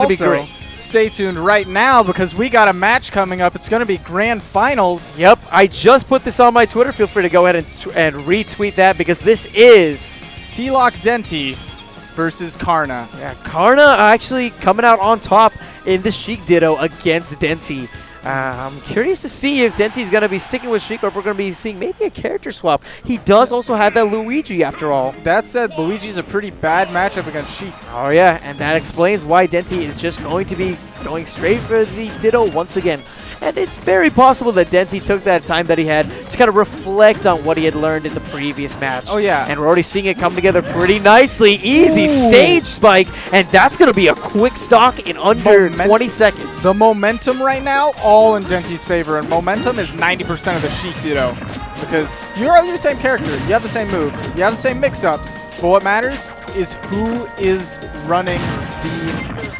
Also, stay tuned right now because we got a match coming up. It's going to be grand finals. Yep, I just put this on my Twitter. Feel free to go ahead and retweet that because this is TLOC Denti versus Karna. Yeah, Karna actually coming out on top in the Sheik Ditto against Denti. I'm curious to see if Denti's going to be sticking with Sheik or if we're going to be seeing maybe a character swap. He does also have that Luigi after all. That said, Luigi's a pretty bad matchup against Sheik. Oh yeah, and that explains why Denti is just going to be going straight for the Ditto once again. And it's very possible that Denti took that time that he had to kind of reflect on what he had learned in the previous match. Oh, yeah. And we're already seeing it come together pretty nicely. Easy stage spike, and that's going to be a quick stock in under 20 seconds. The momentum right now, all in Denti's favor, and momentum is 90% of the Sheik Ditto. Because you're the same character, you have the same moves, you have the same mix-ups, but what matters is who is running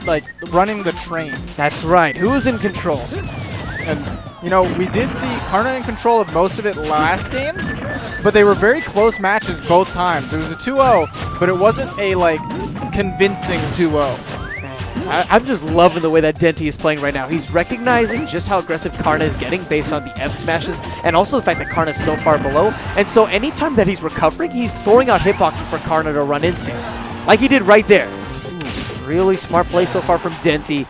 the train. That's right. Who's in control? And, you know, we did see Karna in control of most of it last games, but they were very close matches both times. It was a 2-0, but it wasn't a, convincing 2-0. I'm just loving the way that Denti is playing right now. He's recognizing just how aggressive Karna is getting based on the F smashes and also the fact that Karna is so far below. And so anytime that he's recovering, he's throwing out hitboxes for Karna to run into, like he did right there. Ooh, really smart play so far from Denti.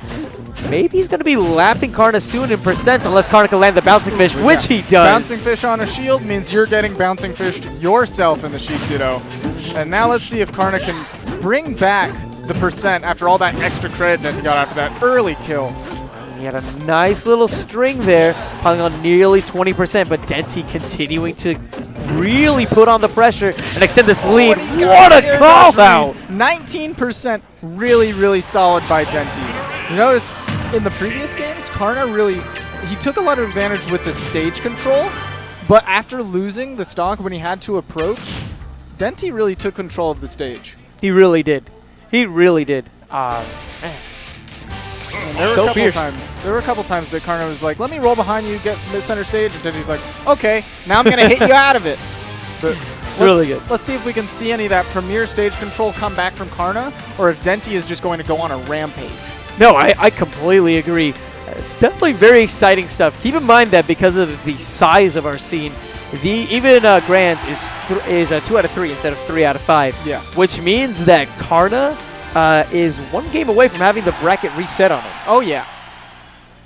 Maybe he's going to be lapping Karna soon in percents unless Karna can land the bouncing fish, which he does. Bouncing fish on a shield means you're getting bouncing fished yourself in the Sheik Ditto. And now let's see if Karna can bring back the percent after all that extra credit Denti got after that early kill. He had a nice little string there, piling on nearly 20%, but Denti continuing to really put on the pressure and extend this lead. What a call out! 19%, really, really solid by Denti. You notice in the previous games, Karna he took a lot of advantage with the stage control, but after losing the stock when he had to approach, Denti really took control of the stage. He really did. He really did. Man. There were a couple times that Karna was like, let me roll behind you, get the center stage, and Denti's like, okay, now I'm going to hit you out of it. But it's really good. Let's see if we can see any of that premier stage control come back from Karna, or if Denti is just going to go on a rampage. No, I completely agree. It's definitely very exciting stuff. Keep in mind that because of the size of our scene, even Grands is a 2 out of 3 instead of 3 out of 5. Yeah. Which means that Karna is one game away from having the bracket reset on it. Oh, yeah.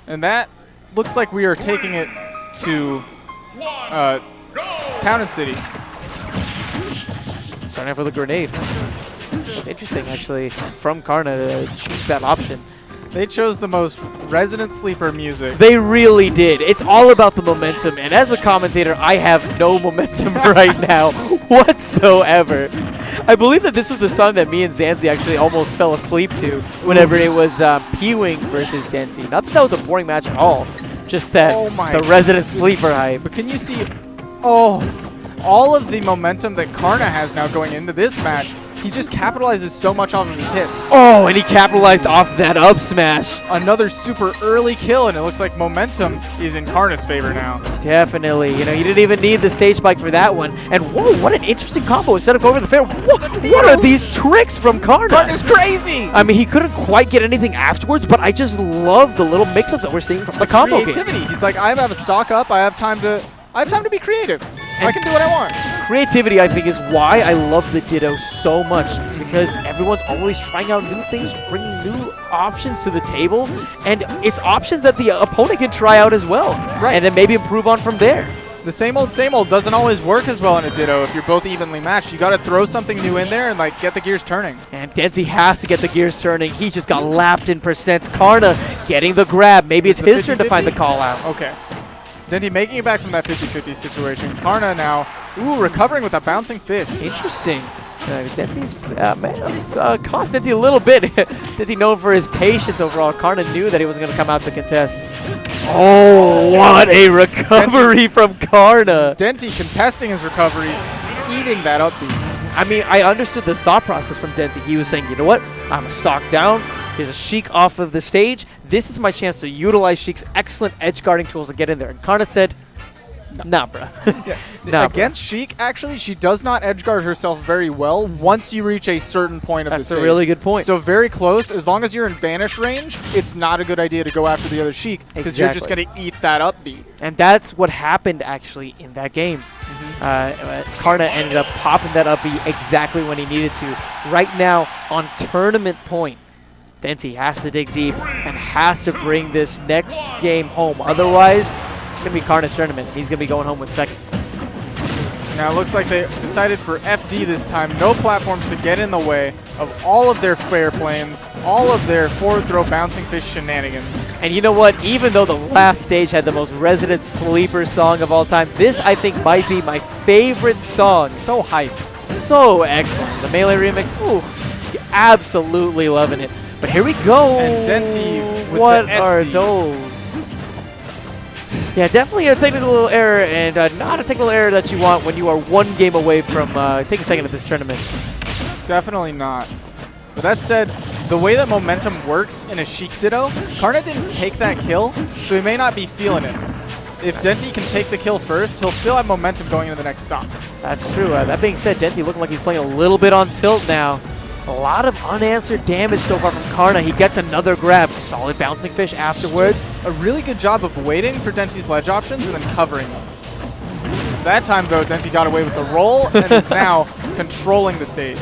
And that looks like we are taking it to Town and City. Starting off with a grenade. It's interesting, actually, from Karna to choose that option. They chose the most resonant sleeper music. They really did. It's all about the momentum, and as a commentator, I have no momentum right now whatsoever. I believe that this was the song that me and Zanzi actually almost fell asleep to whenever it was P-Wing versus Denti. Not that that was a boring match at all, just that the resident sleeper hype. But can you see, all of the momentum that Karna has now going into this match? He just capitalizes so much off of his hits. Oh, and he capitalized off that up smash. Another super early kill, and it looks like momentum is in Karna's favor now. Definitely. You know, you didn't even need the stage spike for that one. And whoa, what an interesting combo instead of going over the fair. What are these tricks from Karna? Karna's crazy! I mean, he couldn't quite get anything afterwards, but I just love the little mix-ups that we're seeing from the combo creativity. game. He's like, I have a stock up. I have time to be creative. I can do what I want. Creativity, I think, is why I love the Ditto so much. It's because everyone's always trying out new things, bringing new options to the table, and it's options that the opponent can try out as well. Right. And then maybe improve on from there. The same old doesn't always work as well in a Ditto if you're both evenly matched. You got to throw something new in there and get the gears turning. And Denti has to get the gears turning. He just got lapped in percents. Karna getting the grab. Maybe it's his turn to find the call out. Okay. Denti making it back from that 50-50 situation. Karna now, recovering with a bouncing fish. Interesting. Denti's cost Denti a little bit. Denti known for his patience overall. Karna knew that he wasn't going to come out to contest. Oh, what a recovery from Karna. Denti contesting his recovery, eating that upbeat. I mean, I understood the thought process from Denti. He was saying, you know what? I'm a stock down. There's a Sheik off of the stage. This is my chance to utilize Sheik's excellent edge guarding tools to get in there. And Karna said, Nah, bruh. Nah, bruh. Against Sheik, actually, she does not edgeguard herself very well once you reach a certain point of the That's stage. a really good point. So very close. As long as you're in vanish range, it's not a good idea to go after the other Sheik because you're just going to eat that up B. And that's what happened, actually, in that game. Karna ended up popping that up B exactly when he needed to. Right now, on tournament point, Denti has to dig deep and has to bring this next game home. Otherwise, it's going to be Karna's tournament. He's going to be going home with second. Now it looks like they decided for FD this time, no platforms to get in the way of all of their fair planes, all of their forward throw bouncing fish shenanigans. And you know what? Even though the last stage had the most resident sleeper song of all time, this I think might be my favorite song. So hype. So excellent. The Melee remix, ooh, absolutely loving it. But here we go. And Denti with what the are SD. those? Yeah, definitely a technical error, and not a technical error that you want when you are one game away from taking second at this tournament. Definitely not. But that said, the way that momentum works in a Sheik Ditto, Karna didn't take that kill, so he may not be feeling it. If Denti can take the kill first, he'll still have momentum going into the next stop. That's true. That being said, Denti looking like he's playing a little bit on tilt now. A lot of unanswered damage so far from Karna. He gets another grab. Solid bouncing fish afterwards. A really good job of waiting for Denti's ledge options and then covering them. That time, though, Denti got away with the roll and is now controlling the stage.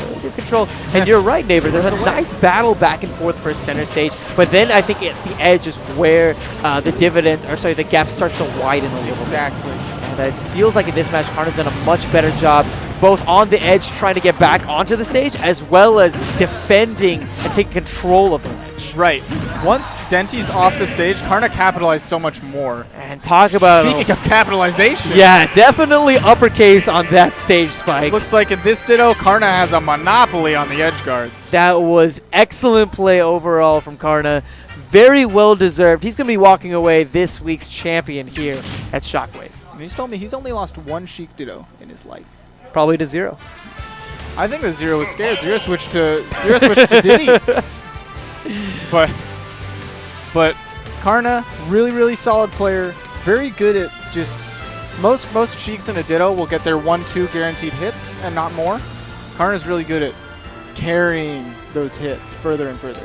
Really good control. And you're right, Neighbor. There's a nice battle back and forth for center stage. But then I think at the edge is where the gap starts to widen a little bit. Exactly. And it feels like in this match, Karna's done a much better job both on the edge trying to get back onto the stage as well as defending and taking control of the ledge. Right. Once Denti's off the stage, Karna capitalized so much more. And talk about... Speaking of capitalization. Yeah, definitely uppercase on that stage spike. Looks like in this Ditto, Karna has a monopoly on the edge guards. That was excellent play overall from Karna. Very well deserved. He's going to be walking away this week's champion here at Shockwave. And he's told me he's only lost one Sheik Ditto in his life. Probably to Zero. I think that Zero was scared. Zero switched to Diddy. But Karna, really solid player. Very good at just most Sheiks in a Ditto will get their 1-2 guaranteed hits and not more. Karna's really good at carrying those hits further and further.